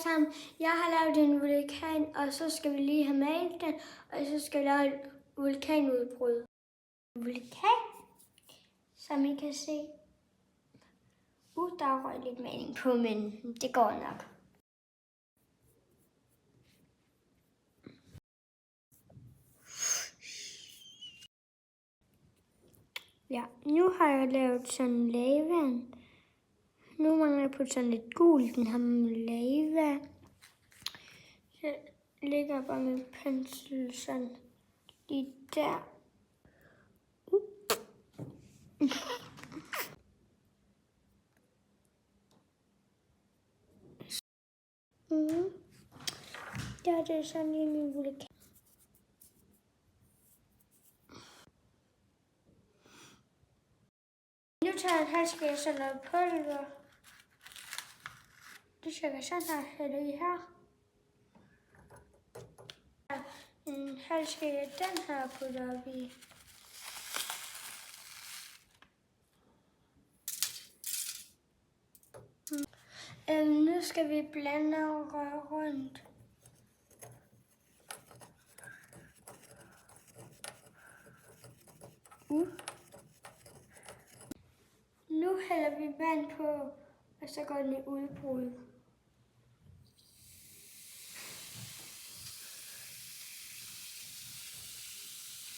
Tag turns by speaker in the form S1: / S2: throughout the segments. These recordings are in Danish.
S1: sammen. Jeg har lavet en vulkan, og så skal vi lige have malet den, og så skal vi lave et vulkanudbrud. Vulkan, som I kan se. Der røg lidt maling på, men det går nok. Ja, nu har jeg lavet sådan lava. Nu mangler jeg på sådan lidt gult, den her lava. Så lægger jeg bare min pensel sådan lige der. Der er det sådan lige min vulkan. Nu tager jeg skal jeg sådan noget pulver. Det skal jeg sådan her hælde i her. Her skal jeg den her putte op i. Nu skal vi blande og røre rundt. Nu hælder vi vand på, og så går den i udbrud.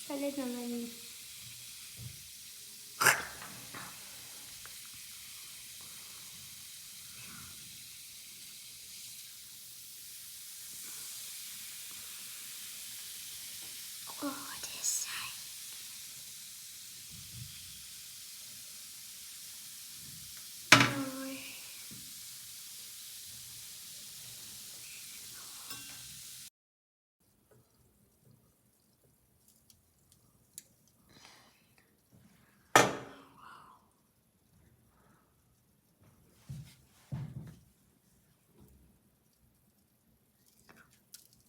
S1: Så lidt noget vand i. Det er sejt.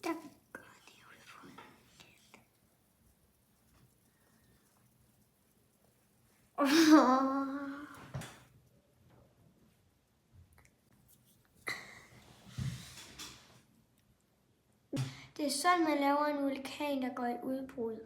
S1: Der går det ud på. Det er sådan, man laver en vulkan, der går i udbrud.